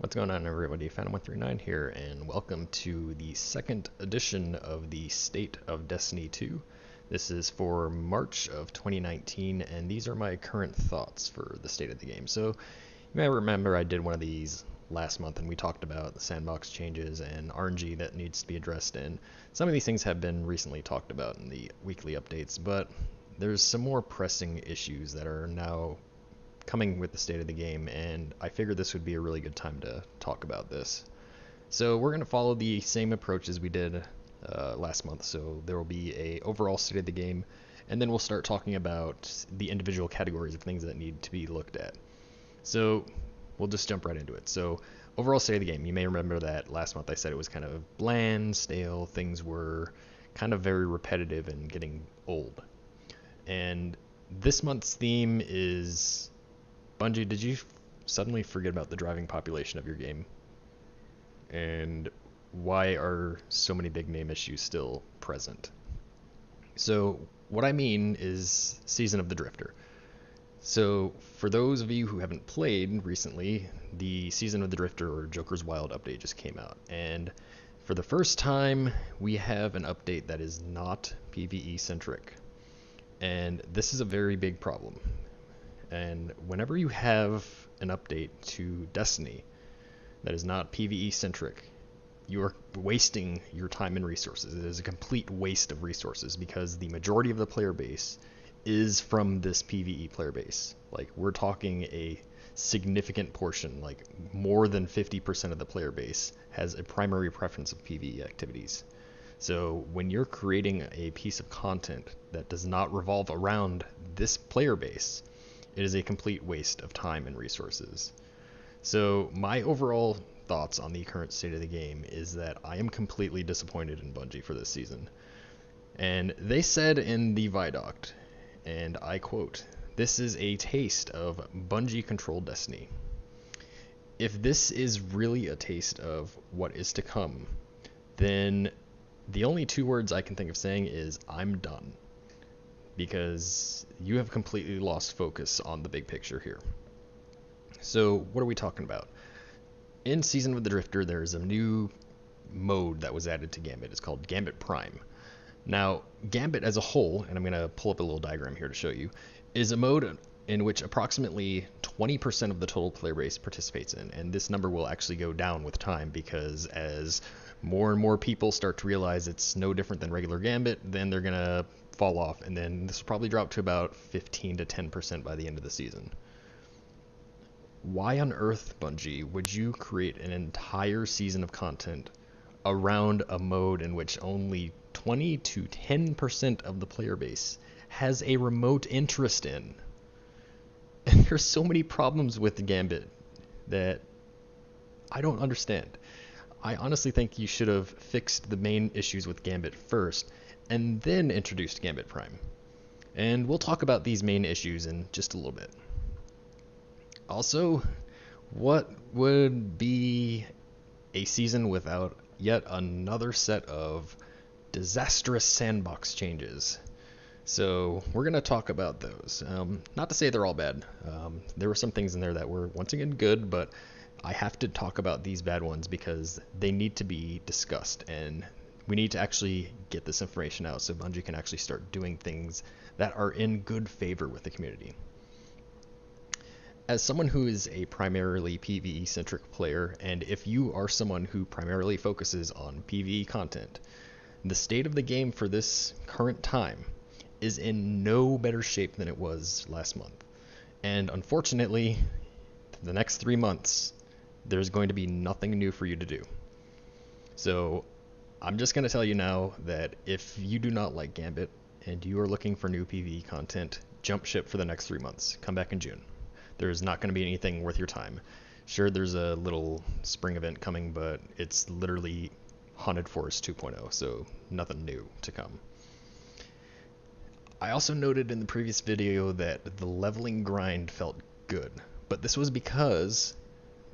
What's going on, everybody? Phantom139 here, and welcome to the second edition of the State of Destiny 2. This is for March of 2019, and these are my current thoughts for the state of the game. So, you may remember I did one of these last month, and we talked about the sandbox changes and RNG that needs to be addressed, and some of these things have been recently talked about in the weekly updates, but there's some more pressing issues that are now coming with the state of the game, and I figured this would be a really good time to talk about this. So we're going to follow the same approach as we did last month. So there will be a overall state of the game, and then we'll start talking about the individual categories of things that need to be looked at. So we'll just jump right into it. So overall state of the game, you may remember that last month I said it was kind of bland, stale, things were kind of very repetitive and getting old. And this month's theme is Bungie, did you suddenly forget about the driving population of your game? And why are so many big name issues still present? So what I mean is Season of the Drifter. So for those of you who haven't played recently, the Season of the Drifter or Joker's Wild update just came out. And for the first time, we have an update that is not PvE centric. And this is a very big problem. And whenever you have an update to Destiny that is not PvE centric, you are wasting your time and resources. It is a complete waste of resources because the majority of the player base is from this PvE player base. Like, we're talking a significant portion, like more than 50% of the player base has a primary preference of PvE activities. So when you're creating a piece of content that does not revolve around this player base, it is a complete waste of time and resources. So my overall thoughts on the current state of the game is that I am completely disappointed in Bungie for this season. And they said in the Vidoc, and I quote, "This is a taste of Bungie-controlled Destiny." If this is really a taste of what is to come, then the only two words I can think of saying is, I'm done. Because you have completely lost focus on the big picture here. So what are we talking about? In Season of the Drifter, there's a new mode that was added to Gambit. It's called Gambit Prime. Now, Gambit as a whole, and I'm going to pull up a little diagram here to show you, is a mode in which approximately 20% of the total player base participates in, and this number will actually go down with time because as more and more people start to realize it's no different than regular Gambit, then they're going to fall off, and then this will probably drop to about 15 to 10% by the end of the season. Why on earth, Bungie, would you create an entire season of content around a mode in which only 20 to 10% of the player base has a remote interest in? And there's so many problems with Gambit that I don't understand. I honestly think you should have fixed the main issues with Gambit first, and then introduced Gambit Prime. And we'll talk about these main issues in just a little bit. Also, what would be a season without yet another set of disastrous sandbox changes? So we're going to talk about those. Not to say they're all bad. There were some things in there that were once again good, but I have to talk about these bad ones because they need to be discussed, and we need to actually get this information out so Bungie can actually start doing things that are in good favor with the community. As someone who is a primarily PvE-centric player, and if you are someone who primarily focuses on PvE content, the state of the game for this current time is in no better shape than it was last month. And unfortunately, the next 3 months, there's going to be nothing new for you to do. So I'm just going to tell you now that if you do not like Gambit and you are looking for new PvE content, jump ship for the next 3 months. Come back in June. There's not going to be anything worth your time. Sure, there's a little spring event coming, but it's literally Haunted Forest 2.0, so nothing new to come. I also noted in the previous video that the leveling grind felt good, but this was because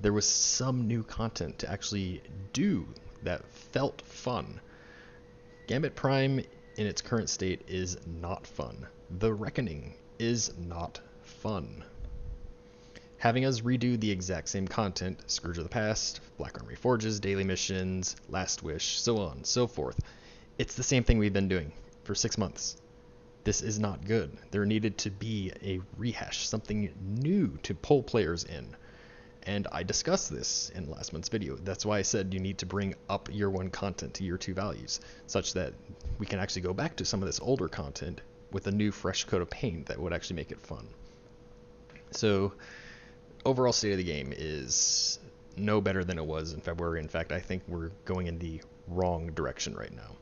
there was some new content to actually do that felt fun. Gambit Prime in its current state is not fun. The Reckoning is not fun. having us redo the exact same content, Scourge of the Past, Black Armory Forges, daily missions, Last Wish, so on, so forth. It's the same thing we've been doing for 6 months. This is not good. There needed to be a rehash, something new to pull players in. And I discussed this in last month's video. That's why I said you need to bring up year 1 content to year 2 values, such that we can actually go back to some of this older content with a new fresh coat of paint that would actually make it fun. So overall state of the game is no better than it was in February. In fact, I think we're going in the wrong direction right now.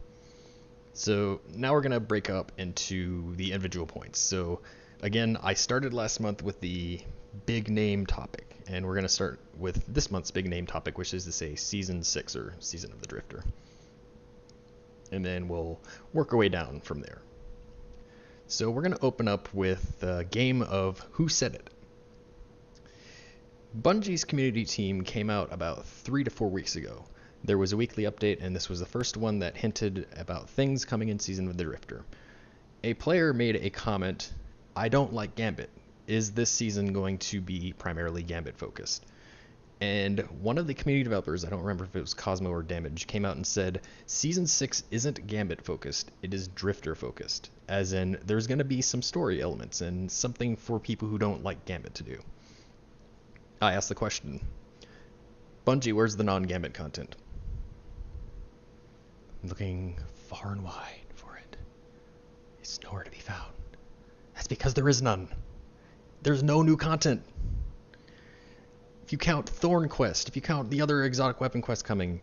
So now we're going to break up into the individual points. So again, I started last month with the big name topic, and we're going to start with this month's big name topic, which is to say Season 6 or Season of the Drifter. And then we'll work our way down from there. So we're going to open up with a game of Who Said It? Bungie's community team came out about 3 to 4 weeks ago. There was a weekly update, and this was the first one that hinted about things coming in Season of the Drifter. A player made a comment, "I don't like Gambit. Is this season going to be primarily Gambit focused?" And one of the community developers, I don't remember if it was Cosmo or Damage, came out and said, Season 6 isn't Gambit focused, it is Drifter focused. As in, there's going to be some story elements and something for people who don't like Gambit to do. I asked the question, Bungie, where's the non-Gambit content? I'm looking far and wide for it. It's nowhere to be found. That's because there is none. There's no new content. If you count Thorn Quest, if you count the other exotic weapon quest coming,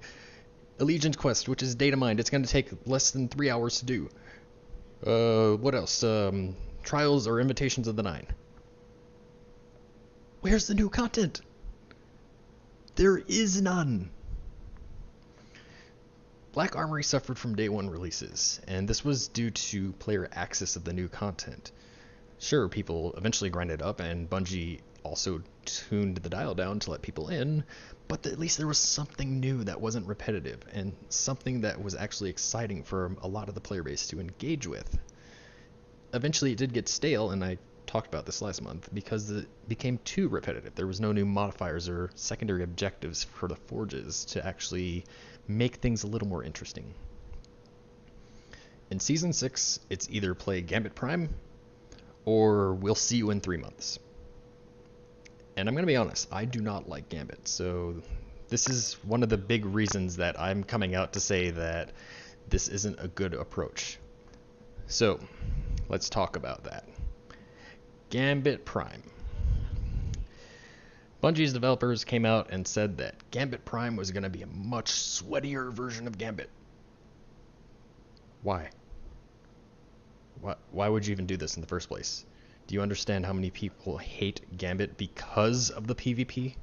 Allegiance Quest, which is data mined, it's going to take less than 3 hours to do. What else? Trials or Invitations of the Nine. Where's the new content? There is none. Black Armory suffered from day 1 releases, and this was due to player access of the new content. Sure, people eventually grinded up, and Bungie also tuned the dial down to let people in, but at least there was something new that wasn't repetitive, and something that was actually exciting for a lot of the player base to engage with. Eventually it did get stale, and I talked about this last month, because it became too repetitive. There was no new modifiers or secondary objectives for the forges to actually make things a little more interesting. In Season 6, it's either play Gambit Prime, or we'll see you in 3 months. And I'm going to be honest, I do not like Gambit, so this is one of the big reasons that I'm coming out to say that this isn't a good approach. So, let's talk about that. Gambit Prime. Bungie's developers came out and said that Gambit Prime was going to be a much sweatier version of Gambit. Why? Why would you even do this in the first place? Do you understand how many people hate Gambit because of the PvP?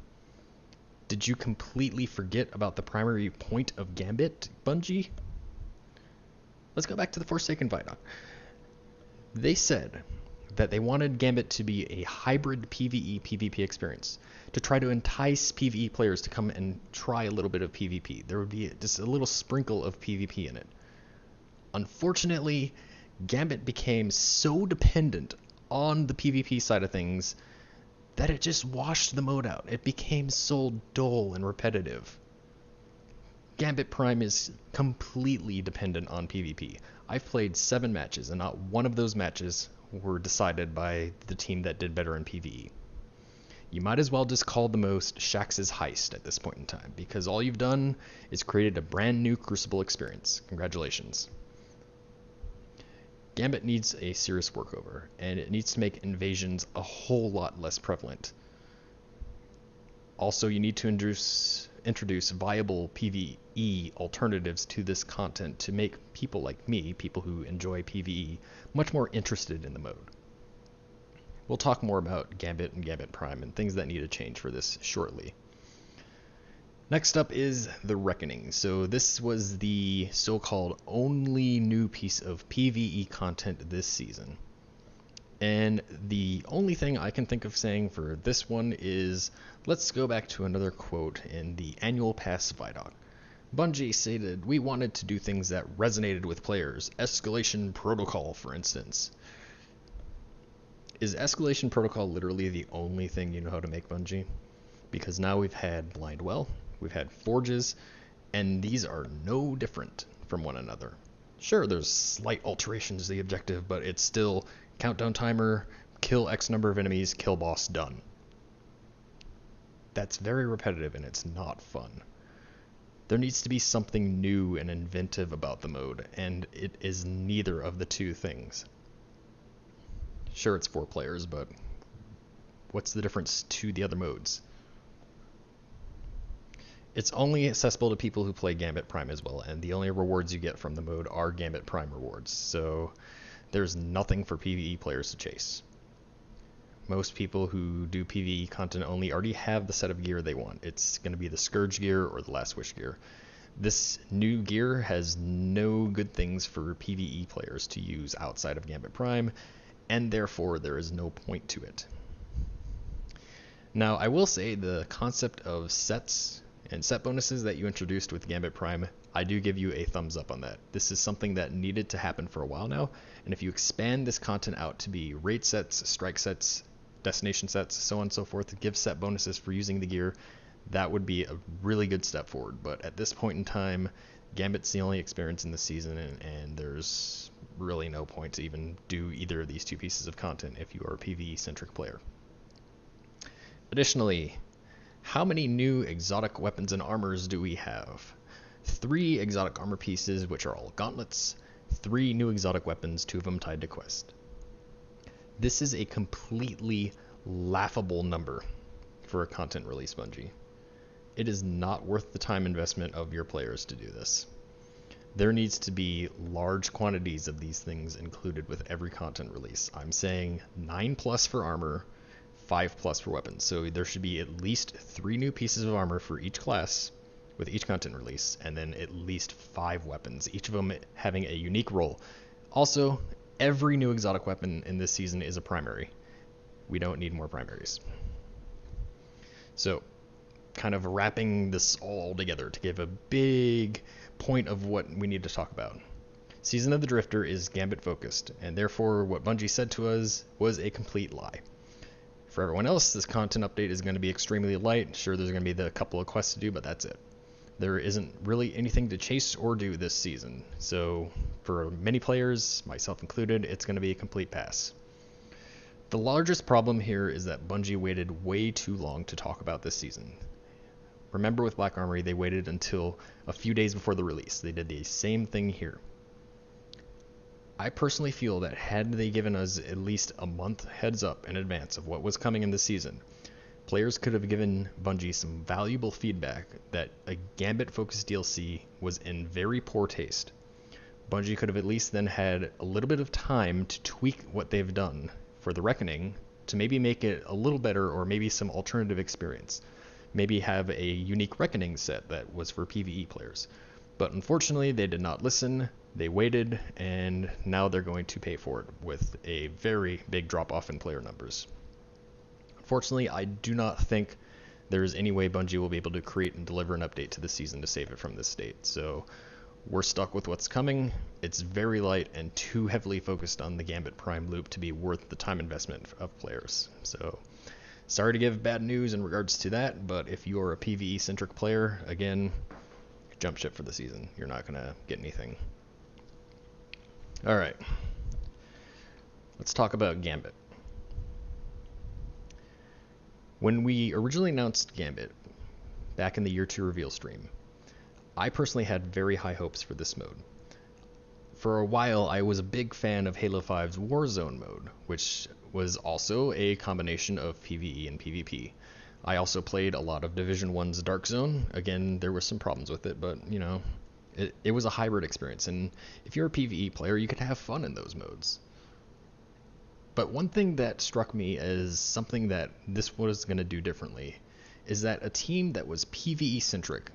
Did you completely forget about the primary point of Gambit, Bungie? Let's go back to the Forsaken Vidoc. They said that they wanted Gambit to be a hybrid PvE-PvP experience, to try to entice PvE players to come and try a little bit of PvP. There would be just a little sprinkle of PvP in it. Unfortunately, Gambit became so dependent on the PvP side of things that it just washed the mode out. It became so dull and repetitive. Gambit Prime is completely dependent on PvP. I've played 7 matches, and not one of those matches were decided by the team that did better in PvE. You might as well just call the most Shax's Heist at this point in time, because all you've done is created a brand new Crucible experience. Congratulations. Gambit needs a serious workover, and it needs to make invasions a whole lot less prevalent. Also, you need to introduce viable PvE alternatives to this content to make people like me, people who enjoy PvE, much more interested in the mode. We'll talk more about Gambit and Gambit Prime and things that need to change for this shortly. Next up is The Reckoning. So this was the so-called only new piece of PvE content this season. And the only thing I can think of saying for this one is, let's go back to another quote in the Annual Pass Vidoc. Bungie stated, "We wanted to do things that resonated with players. Escalation Protocol, for instance." Is Escalation Protocol literally the only thing you know how to make, Bungie? Because now we've had Blind Well, we've had Forges, and these are no different from one another. Sure, there's slight alterations to the objective, but it's still countdown timer, kill X number of enemies, kill boss, done. That's very repetitive and it's not fun. There needs to be something new and inventive about the mode, and it is neither of the two things. Sure, it's 4 players, but what's the difference to the other modes? It's only accessible to people who play Gambit Prime as well, and the only rewards you get from the mode are Gambit Prime rewards, so there's nothing for PvE players to chase. Most people who do PvE content only already have the set of gear they want. It's going to be the Scourge gear or the Last Wish gear. This new gear has no good things for PvE players to use outside of Gambit Prime, and therefore there is no point to it. Now, I will say the concept of sets and set bonuses that you introduced with Gambit Prime, I do give you a thumbs up on that. This is something that needed to happen for a while now, and if you expand this content out to be raid sets, strike sets, destination sets, so on and so forth, to give set bonuses for using the gear, that would be a really good step forward. But at this point in time, Gambit's the only experience in the season, and there's really no point to even do either of these two pieces of content if you are a PvE-centric player. Additionally, how many new exotic weapons and armors do we have? 3 exotic armor pieces, which are all gauntlets, 3 new exotic weapons, 2 of them tied to quest. This is a completely laughable number for a content release, Bungie. It is not worth the time investment of your players to do this. There needs to be large quantities of these things included with every content release. I'm saying 9+ for armor, 5+ for weapons. So there should be at least 3 new pieces of armor for each class with each content release, and then at least 5 weapons, each of them having a unique role. Also, every new exotic weapon in this season is a primary. We don't need more primaries. So, kind of wrapping this all together to give a big point of what we need to talk about. Season of the Drifter is Gambit focused, and therefore what Bungie said to us was a complete lie. For everyone else, this content update is going to be extremely light. Sure, there's going to be the couple of quests to do, but that's it. There isn't really anything to chase or do this season, so for many players, myself included, it's going to be a complete pass. The largest problem here is that Bungie waited way too long to talk about this season. Remember with Black Armory, they waited until a few days before the release. They did the same thing here. I personally feel that had they given us at least a month heads up in advance of what was coming in the season, players could have given Bungie some valuable feedback that a Gambit-focused DLC was in very poor taste. Bungie could have at least then had a little bit of time to tweak what they've done for the Reckoning to maybe make it a little better, or maybe some alternative experience. Maybe have a unique Reckoning set that was for PvE players. But unfortunately, they did not listen. They waited, and now they're going to pay for it with a very big drop-off in player numbers. Unfortunately, I do not think there is any way Bungie will be able to create and deliver an update to the season to save it from this state. So we're stuck with what's coming. It's very light and too heavily focused on the Gambit Prime loop to be worth the time investment of players. So sorry to give bad news in regards to that, but if you're a PvE-centric player, again, jump ship for the season. You're not going to get anything. Alright, let's talk about Gambit. When we originally announced Gambit, back in the Year 2 reveal stream, I personally had very high hopes for this mode. For a while, I was a big fan of Halo 5's Warzone mode, which was also a combination of PvE and PvP. I also played a lot of Division 1's Dark Zone. Again, there were some problems with it, but, you know, it was a hybrid experience, and if you're a PvE player, you could have fun in those modes. But one thing that struck me as something that this was going to do differently is that a team that was PvE-centric,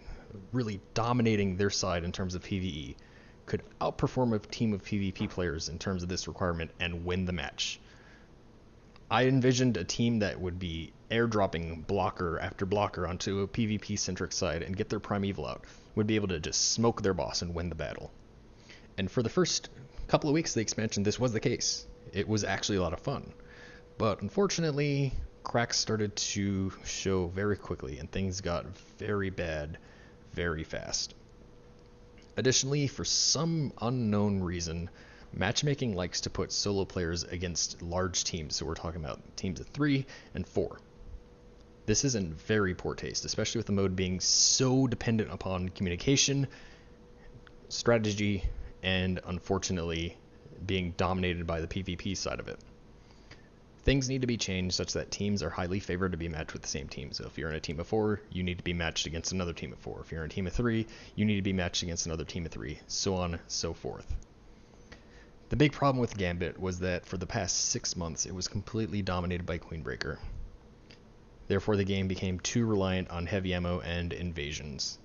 really dominating their side in terms of PvE, could outperform a team of PvP players in terms of this requirement and win the match. I envisioned a team that would be airdropping blocker after blocker onto a PvP-centric side and get their primeval out, would be able to just smoke their boss and win the battle. And for the first couple of weeks of the expansion, this was the case. It was actually a lot of fun. But unfortunately, cracks started to show very quickly and things got very bad very fast. Additionally, for some unknown reason, matchmaking likes to put solo players against large teams, so we're talking about teams of 3 and 4. This is in very poor taste, especially with the mode being so dependent upon communication, strategy, and unfortunately being dominated by the PvP side of it. Things need to be changed such that teams are highly favored to be matched with the same team. So if you're in a team of 4, you need to be matched against another team of 4. If you're in a team of 3, you need to be matched against another team of 3, so on and so forth. The big problem with Gambit was that for the past 6 months, it was completely dominated by Queenbreaker. Therefore, the game became too reliant on heavy ammo and invasions.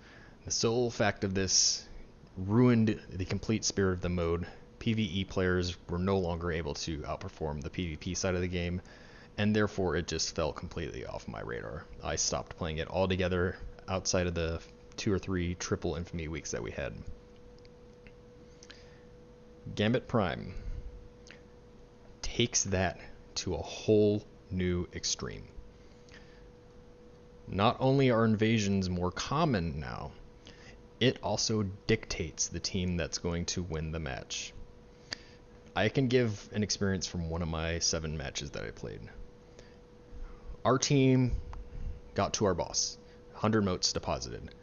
The sole fact of this ruined the complete spirit of the mode. PvE players were no longer able to outperform the PvP side of the game, and therefore it just fell completely off my radar. I stopped playing it altogether outside of the 2 or 3 triple infamy weeks that we had. Gambit Prime takes that to a whole new extreme. Not only are invasions more common now, it also dictates the team that's going to win the match. I can give an experience from one of my 7 matches that I played. Our team got to our boss, 100 motes deposited.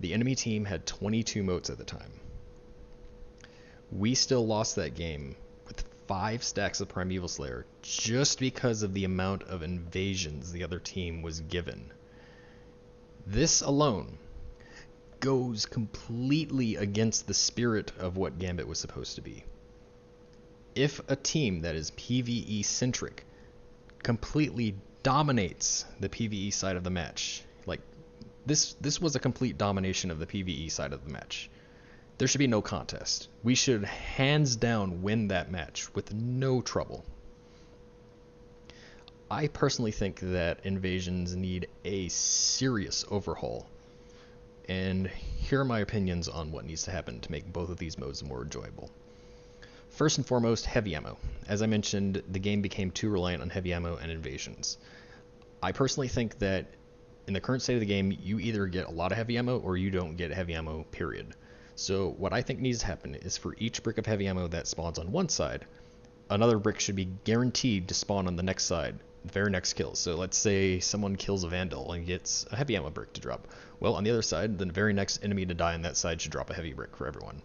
The enemy team had 22 motes at the time. We still lost that game with 5 stacks of Primeval Slayer just because of the amount of invasions the other team was given. This alone goes completely against the spirit of what Gambit was supposed to be. If a team that is PvE centric completely dominates the PvE side of the match, like this was a complete domination of the PvE side of the match, there should be no contest. We should hands down win that match with no trouble. I personally think that invasions need a serious overhaul, and here are my opinions on what needs to happen to make both of these modes more enjoyable. First and foremost, heavy ammo. As I mentioned, the game became too reliant on heavy ammo and invasions. I personally think that in the current state of the game, you either get a lot of heavy ammo or you don't get heavy ammo, period. So what I think needs to happen is for each brick of heavy ammo that spawns on one side, another brick should be guaranteed to spawn on the next side, the very next kill. So let's say someone kills a Vandal and gets a heavy ammo brick to drop. Well, on the other side, the very next enemy to die on that side should drop a heavy brick for everyone.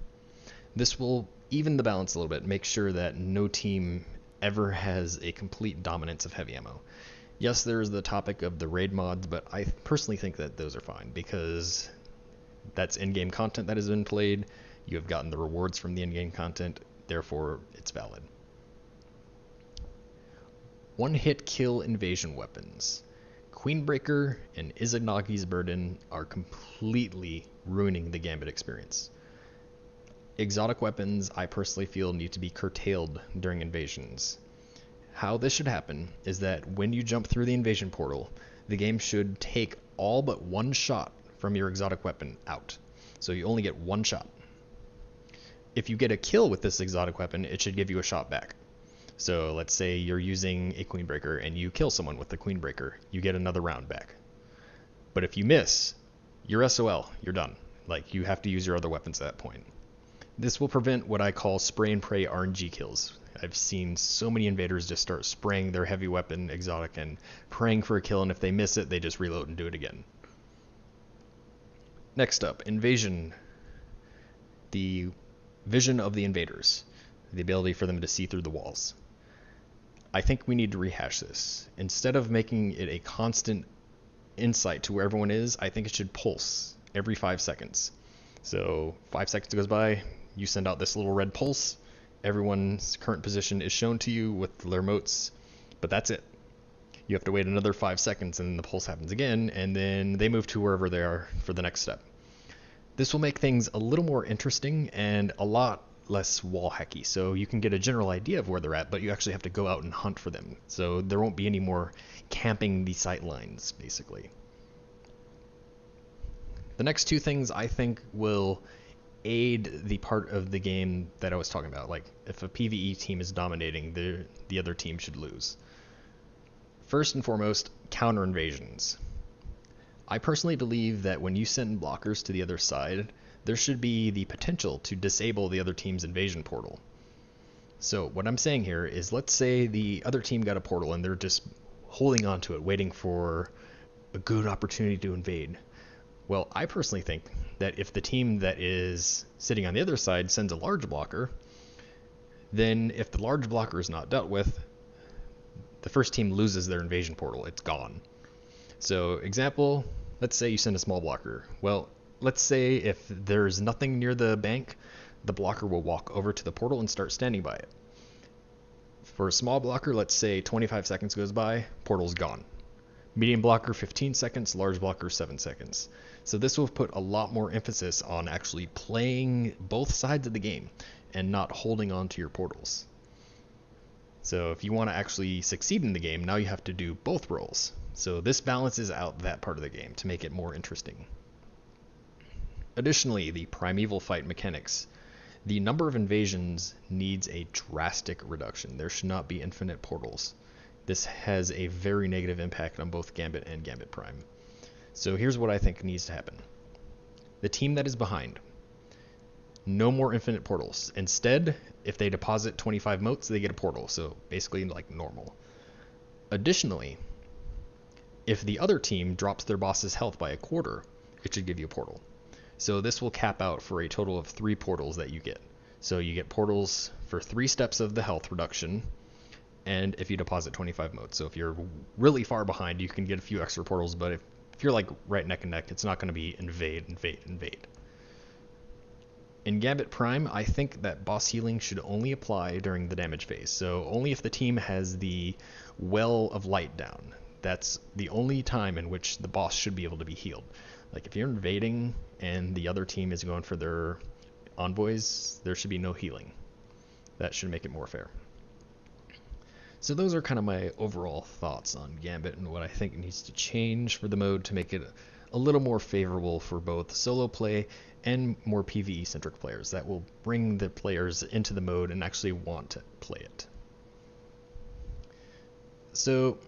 This will even the balance a little bit, make sure that no team ever has a complete dominance of heavy ammo. Yes, there's the topic of the raid mods, but I personally think that those are fine because that's in-game content that has been played. You have gotten the rewards from the in-game content, therefore it's valid. One-hit kill invasion weapons. Queenbreaker and Izanagi's Burden are completely ruining the Gambit experience. Exotic weapons, I personally feel, need to be curtailed during invasions. How this should happen is that when you jump through the invasion portal, the game should take all but one shot from your exotic weapon out. So you only get one shot. If you get a kill with this exotic weapon, it should give you a shot back. So let's say you're using a Queenbreaker and you kill someone with the Queenbreaker, you get another round back. But if you miss, you're SOL, you're done. Like, you have to use your other weapons at that point. This will prevent what I call spray and pray RNG kills. I've seen so many invaders just start spraying their heavy weapon exotic and praying for a kill, and if they miss it, they just reload and do it again. Next up, invasion. The vision of the invaders. The ability for them to see through the walls. I think we need to rehash this. Instead of making it a constant insight to where everyone is, I think it should pulse every 5 seconds. So 5 seconds goes by, you send out this little red pulse, everyone's current position is shown to you with their motes, but that's it. You have to wait another 5 seconds and the pulse happens again, and then they move to wherever they are for the next step. This will make things a little more interesting and a lot less wall hacky, so you can get a general idea of where they're at, but you actually have to go out and hunt for them. So there won't be any more camping the sight lines, basically. The next 2 things I think will aid the part of the game that I was talking about. Like, if a PvE team is dominating, the other team should lose. First and foremost, counter invasions. I personally believe that when you send blockers to the other side, there should be the potential to disable the other team's invasion portal. So what I'm saying here is, let's say the other team got a portal and they're just holding on to it, waiting for a good opportunity to invade. Well, I personally think that if the team that is sitting on the other side sends a large blocker, then if the large blocker is not dealt with, the first team loses their invasion portal. It's gone. So example, let's say you send a small blocker. Well, let's say if there's nothing near the bank, the blocker will walk over to the portal and start standing by it. For a small blocker, let's say 25 seconds goes by, portal's gone. Medium blocker 15 seconds, large blocker 7 seconds. So this will put a lot more emphasis on actually playing both sides of the game and not holding on to your portals. So if you want to actually succeed in the game, now you have to do both roles. So this balances out that part of the game to make it more interesting. Additionally, the primeval fight mechanics. The number of invasions needs a drastic reduction. There should not be infinite portals. This has a very negative impact on both Gambit and Gambit Prime. So here's what I think needs to happen. The team that is behind, no more infinite portals. Instead, if they deposit 25 motes, they get a portal. So basically like normal. Additionally, if the other team drops their boss's health by a quarter, it should give you a portal. So this will cap out for a total of 3 portals that you get. So you get portals for 3 steps of the health reduction, and if you deposit 25 motes. So if you're really far behind, you can get a few extra portals, but if you're like right neck and neck, it's not going to be invade. In Gambit Prime, I think that boss healing should only apply during the damage phase. So only if the team has the Well of Light down. That's the only time in which the boss should be able to be healed. Like if you're invading and the other team is going for their envoys, there should be no healing. That should make it more fair. So those are kind of my overall thoughts on Gambit and what I think needs to change for the mode to make it a little more favorable for both solo play and more PvE centric players. That will bring the players into the mode and actually want to play it. So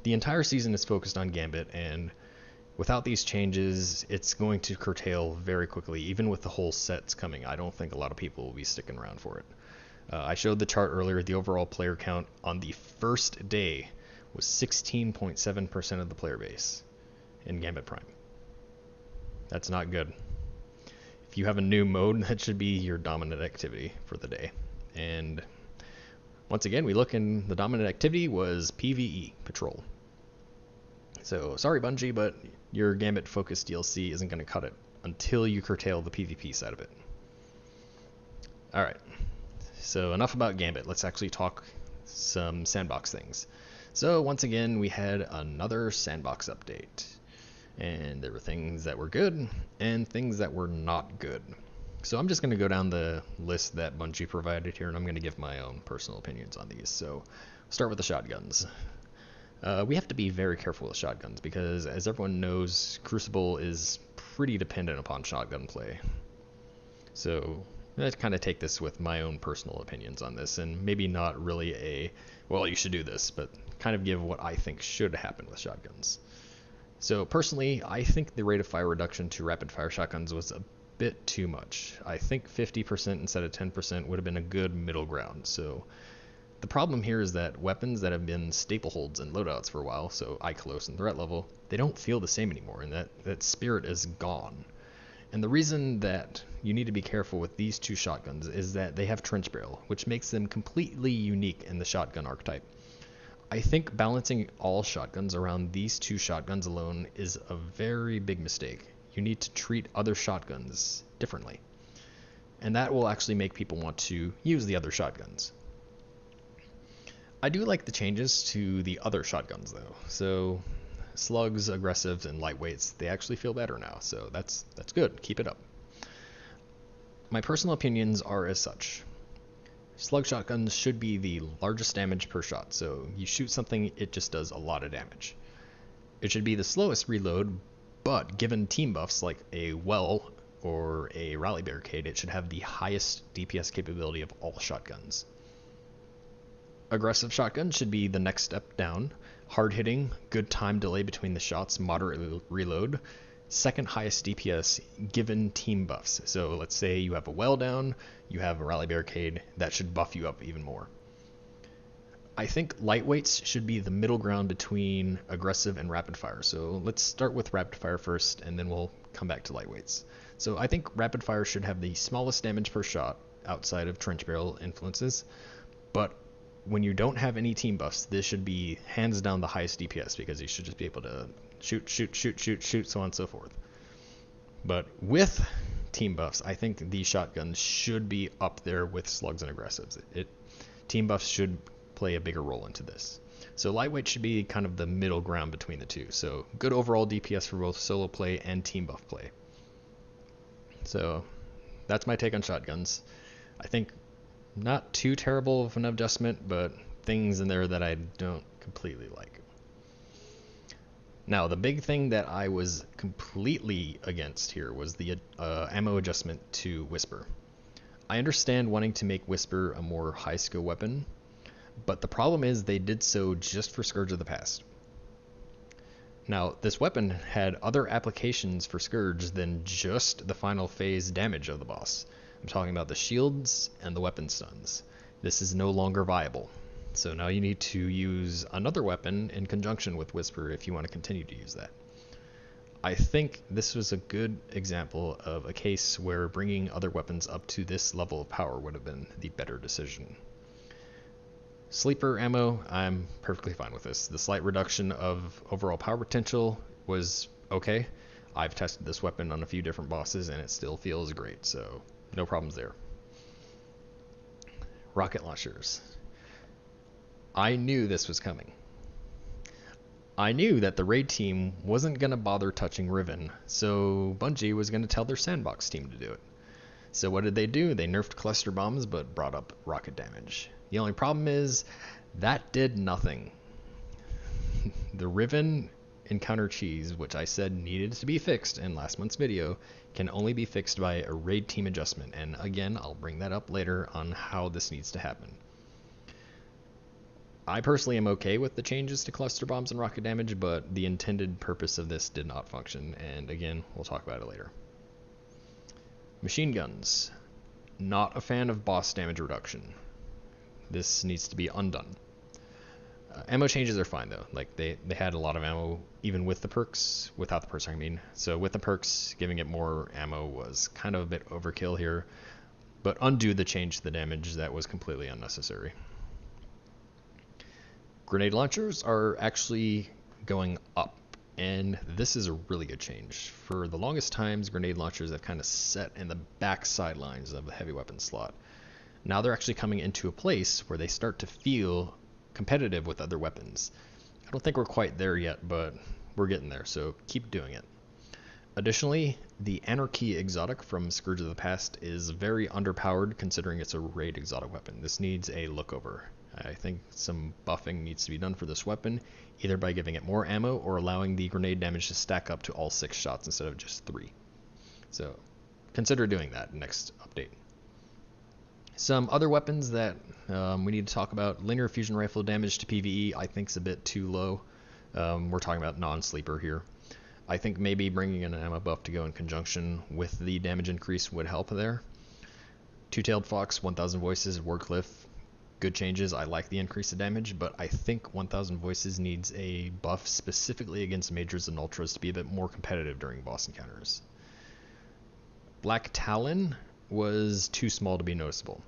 the entire season is focused on Gambit, and without these changes, it's going to curtail very quickly. Even with the whole sets coming, I don't think a lot of people will be sticking around for it. I showed the chart earlier. The overall player count on the first day was 16.7% of the player base in Gambit Prime. That's not good. If you have a new mode, that should be your dominant activity for the day. And once again, we look, and the dominant activity was PvE, Patrol. So sorry Bungie, but your Gambit focused DLC isn't going to cut it until you curtail the PvP side of it. Alright, so enough about Gambit. Let's actually talk some Sandbox things. So once again, we had another Sandbox update. And there were things that were good and things that were not good. So I'm just going to go down the list that Bungie provided here, and I'm going to give my own personal opinions on these. So start with the shotguns. We have to be very careful with shotguns because, as everyone knows, Crucible is pretty dependent upon shotgun play. So let's kind of take this with my own personal opinions on this, and maybe not really a, well, you should do this, but kind of give what I think should happen with shotguns. So personally, I think the rate of fire reduction to rapid fire shotguns was a bit too much. I think 50% instead of 10% would have been a good middle ground. So the problem here is that weapons that have been staple holds and loadouts for a while, so ICLOS and threat level, they don't feel the same anymore, and that spirit is gone. And the reason that you need to be careful with these two shotguns is that they have trench barrel, which makes them completely unique in the shotgun archetype. I think balancing all shotguns around these two shotguns alone is a very big mistake. You need to treat other shotguns differently. And that will actually make people want to use the other shotguns. I do like the changes to the other shotguns though. So slugs, aggressives, and lightweights, they actually feel better now. So that's good. Keep it up. My personal opinions are as such. Slug shotguns should be the largest damage per shot, so you shoot something, it just does a lot of damage. It should be the slowest reload, but given team buffs like a well or a rally barricade, it should have the highest DPS capability of all shotguns. Aggressive shotgun should be the next step down. Hard hitting, good time delay between the shots, moderate reload, second highest DPS given team buffs. So let's say you have a well down, you have a rally barricade, that should buff you up even more. I think lightweights should be the middle ground between aggressive and rapid fire. So let's start with rapid fire first, and then we'll come back to lightweights. So I think rapid fire should have the smallest damage per shot outside of trench barrel influences, but when you don't have any team buffs, this should be hands down the highest DPS, because you should just be able to shoot, so on and so forth. But with team buffs, I think these shotguns should be up there with slugs and aggressives. Team buffs should play a bigger role into this. So lightweight should be kind of the middle ground between the two. So good overall DPS for both solo play and team buff play. So that's my take on shotguns. I think not too terrible of an adjustment, but things in there that I don't completely like. Now, the big thing that I was completely against here was the ammo adjustment to Whisper. I understand wanting to make Whisper a more high skill weapon, but the problem is they did so just for Scourge of the Past. Now, this weapon had other applications for Scourge than just the final phase damage of the boss. I'm talking about the shields and the weapon stuns. This is no longer viable. So now you need to use another weapon in conjunction with Whisper if you want to continue to use that. I think this was a good example of a case where bringing other weapons up to this level of power would have been the better decision. Sleeper ammo, I'm perfectly fine with this. The slight reduction of overall power potential was okay. I've tested this weapon on a few different bosses and it still feels great, so no problems there. Rocket launchers. I knew this was coming. I knew that the raid team wasn't going to bother touching Riven, so Bungie was going to tell their Sandbox team to do it. So what did they do? They nerfed cluster bombs but brought up rocket damage. The only problem is that did nothing. The Riven encounter cheese, which I said needed to be fixed in last month's video, can only be fixed by a raid team adjustment, and again, I'll bring that up later on how this needs to happen. I personally am okay with the changes to cluster bombs and rocket damage, but the intended purpose of this did not function, and again, we'll talk about it later. Machine guns. Not a fan of boss damage reduction. This needs to be undone. Ammo changes are fine though. Like they had a lot of ammo even with the perks, without the perks I mean. So with the perks, giving it more ammo was kind of a bit overkill here, but undo the change to the damage that was completely unnecessary. Grenade launchers are actually going up, and this is a really good change. For the longest times, grenade launchers have kind of sat in the back sidelines of the heavy weapon slot. Now they're actually coming into a place where they start to feel competitive with other weapons. I don't think we're quite there yet, but we're getting there, so keep doing it. Additionally, the Anarchy exotic from Scourge of the Past is very underpowered considering it's a raid exotic weapon. This needs a lookover. I think some buffing needs to be done for this weapon, either by giving it more ammo or allowing the grenade damage to stack up to all 6 shots instead of just 3. So consider doing that next update. Some other weapons that we need to talk about. Linear fusion rifle damage to PvE I think is a bit too low. We're talking about non-sleeper here. I think maybe bringing in an ammo buff to go in conjunction with the damage increase would help there. Two-tailed fox, 1000 voices, Warcliff, good changes. I like the increase of damage, but I think 1000 voices needs a buff specifically against majors and ultras to be a bit more competitive during boss encounters. Black Talon was too small to be noticeable,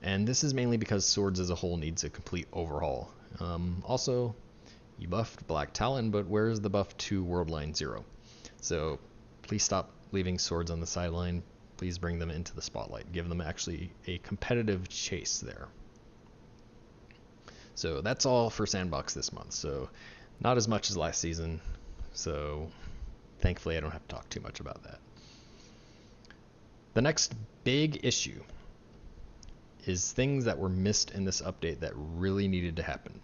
and this is mainly because swords as a whole needs a complete overhaul. Also, you buffed Black Talon, but where's the buff to Worldline 0? So please stop leaving swords on the sideline. Please bring them into the spotlight. Give them actually a competitive chase there. So that's all for Sandbox this month. So not as much as last season. So thankfully I don't have to talk too much about that. The next big issue is things that were missed in this update that really needed to happen.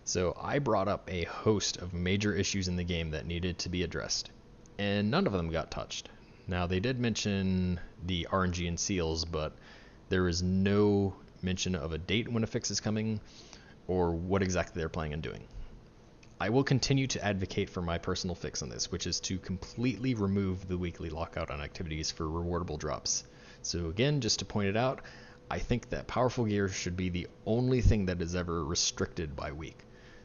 So I brought up a host of major issues in the game that needed to be addressed, and none of them got touched. Now they did mention the RNG and seals, but there is no mention of a date when a fix is coming, or what exactly they're planning on doing. I will continue to advocate for my personal fix on this, which is to completely remove the weekly lockout on activities for rewardable drops. So again, just to point it out, I think that powerful gear should be the only thing that is ever restricted by week.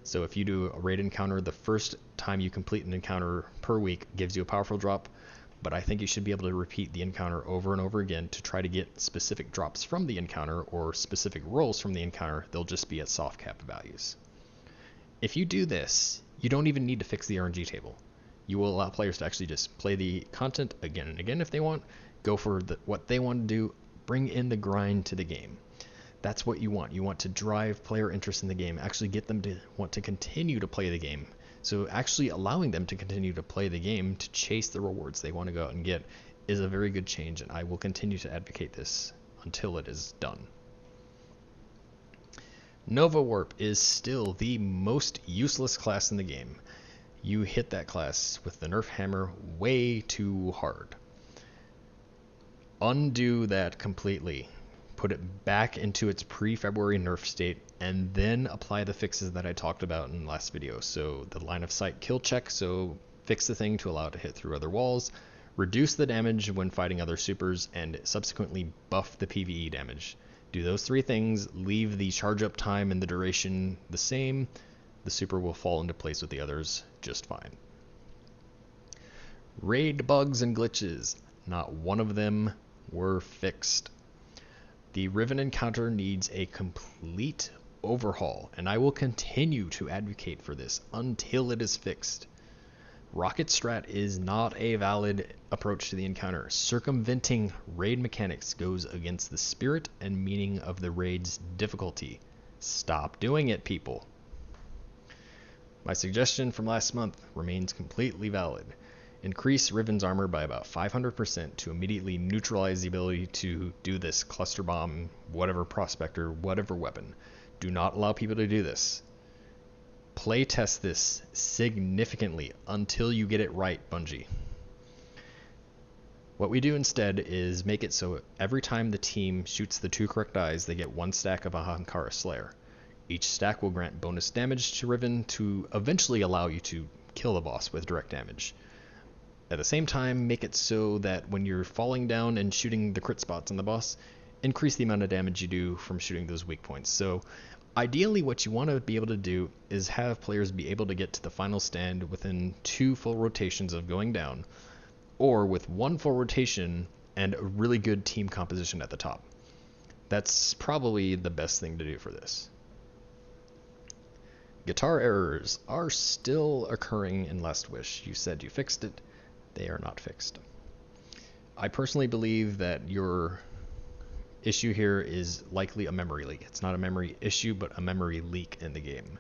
So if you do a raid encounter, the first time you complete an encounter per week gives you a powerful drop, but I think you should be able to repeat the encounter over and over again to try to get specific drops from the encounter or specific rolls from the encounter. They'll just be at soft cap values. If you do this, you don't even need to fix the RNG table. You will allow players to actually just play the content again and again if they want, go for what they want to do, bring in the grind to the game. That's what you want. You want to drive player interest in the game, actually get them to want to continue to play the game. So actually allowing them to continue to play the game to chase the rewards they want to go out and get is a very good change, and I will continue to advocate this until it is done. Nova Warp is still the most useless class in the game. You hit that class with the nerf hammer way too hard. Undo that completely. Put it back into its pre-February nerf state, and then apply the fixes that I talked about in the last video. So the line of sight kill check, so fix the thing to allow it to hit through other walls, reduce the damage when fighting other supers, and subsequently buff the PvE damage. Do those three things, leave the charge up time and the duration the same, the super will fall into place with the others just fine. Raid bugs and glitches, not one of them were fixed. The Riven encounter needs a complete overhaul, and I will continue to advocate for this until it is fixed. Rocket strat is not a valid approach to the encounter. Circumventing raid mechanics goes against the spirit and meaning of the raid's difficulty. Stop doing it, people. My suggestion from last month remains completely valid. Increase Riven's armor by about 500% to immediately neutralize the ability to do this cluster bomb, whatever prospector, whatever weapon. Do not allow people to do this. Play test this significantly until you get it right, Bungie. What we do instead is make it so every time the team shoots the 2 correct dies, they get 1 stack of Ahamkara Slayer. Each stack will grant bonus damage to Riven to eventually allow you to kill the boss with direct damage. At the same time, make it so that when you're falling down and shooting the crit spots on the boss, increase the amount of damage you do from shooting those weak points. So ideally what you want to be able to do is have players be able to get to the final stand within 2 full rotations of going down, or with 1 full rotation and a really good team composition at the top. That's probably the best thing to do for this. Guitar errors are still occurring in Last Wish. You said you fixed it. They are not fixed. I personally believe that your issue here is likely a memory leak. It's not a memory issue, but a memory leak in the game.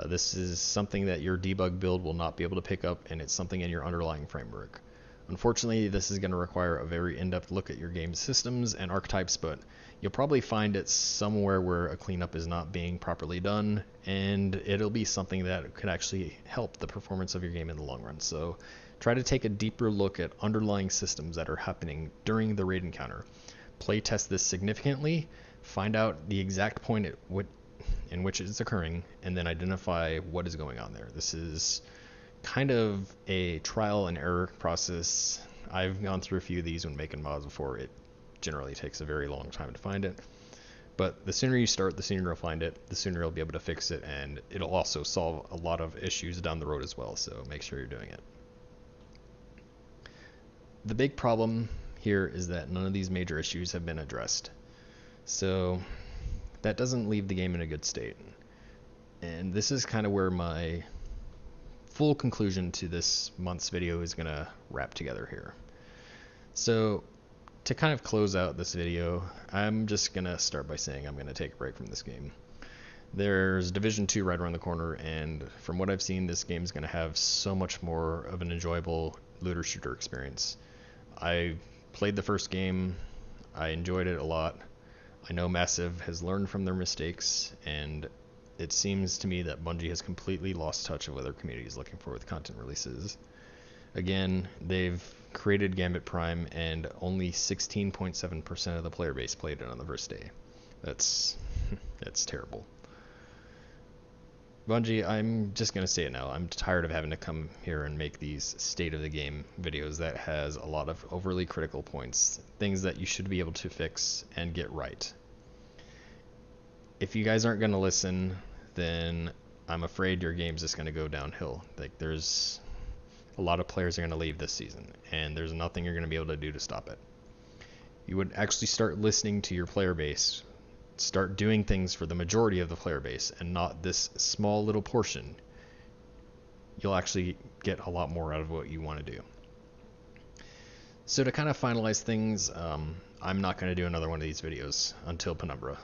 This is something that your debug build will not be able to pick up, and it's something in your underlying framework. Unfortunately, this is going to require a very in-depth look at your game's systems and archetypes, but you'll probably find it somewhere where a cleanup is not being properly done, and it'll be something that could actually help the performance of your game in the long run. So try to take a deeper look at underlying systems that are happening during the raid encounter. Play test this significantly, find out the exact point in which it's occurring, and then identify what is going on there. This is kind of a trial and error process. I've gone through a few of these when making mods before. It generally takes a very long time to find it, but the sooner you start, the sooner you'll find it, the sooner you'll be able to fix it, and it'll also solve a lot of issues down the road as well, so make sure you're doing it. The big problem here is that none of these major issues have been addressed, so that doesn't leave the game in a good state. And this is kind of where my full conclusion to this month's video is going to wrap together here. So to kind of close out this video, I'm just going to start by saying I'm going to take a break from this game. There's Division 2 right around the corner, and from what I've seen, this game is going to have so much more of an enjoyable looter shooter experience. I played the first game, I enjoyed it a lot. I know Massive has learned from their mistakes, and it seems to me that Bungie has completely lost touch of what their community is looking for with content releases. Again, they've created Gambit Prime, and only 16.7% of the player base played it on the first day. That's terrible. Bungie, I'm just going to say it now. I'm tired of having to come here and make these state of the game videos that has a lot of overly critical points, things that you should be able to fix and get right. If you guys aren't going to listen, then I'm afraid your game's just going to go downhill. Like, there's a lot of players are going to leave this season, and there's nothing you're going to be able to do to stop it. You would actually start listening to your player base, start doing things for the majority of the player base and not this small little portion. You'll actually get a lot more out of what you want to do. So to kind of finalize things, I'm not going to do another one of these videos until Penumbra.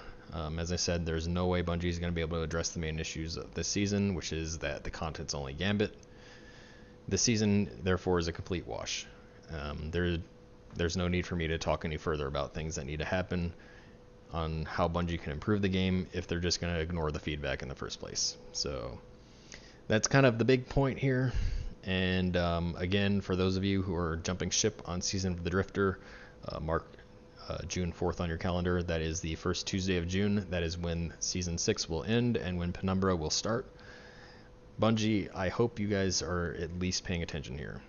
As I said, there's no way Bungie is going to be able to address the main issues of this season, which is that the content's only Gambit. This season, therefore, is a complete wash. There's no need for me to talk any further about things that need to happen on how Bungie can improve the game if they're just going to ignore the feedback in the first place. So that's kind of the big point here. And again, for those of you who are jumping ship on Season of the Drifter, mark June 4th on your calendar. That is the first Tuesday of June. That is when Season 6 will end and when Penumbra will start. Bungie, I hope you guys are at least paying attention here.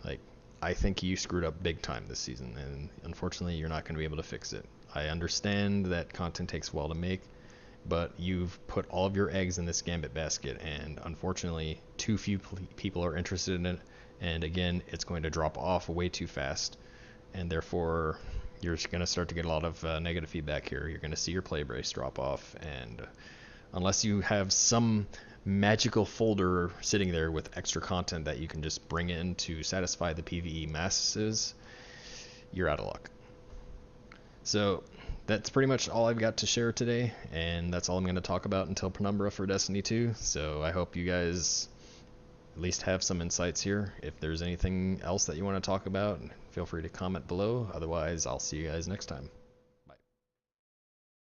Like, I think you screwed up big time this season, and unfortunately you're not going to be able to fix it. I understand that content takes a while to make, but you've put all of your eggs in this Gambit basket, and unfortunately too few people are interested in it, and again, it's going to drop off way too fast, and therefore you're going to start to get a lot of negative feedback here. You're going to see your play base drop off, and unless you have some magical folder sitting there with extra content that you can just bring in to satisfy the PvE masses, you're out of luck. So that's pretty much all I've got to share today, and that's all I'm going to talk about until Penumbra for Destiny 2. So I hope you guys at least have some insights here. If there's anything else that you want to talk about, feel free to comment below. Otherwise, I'll see you guys next time.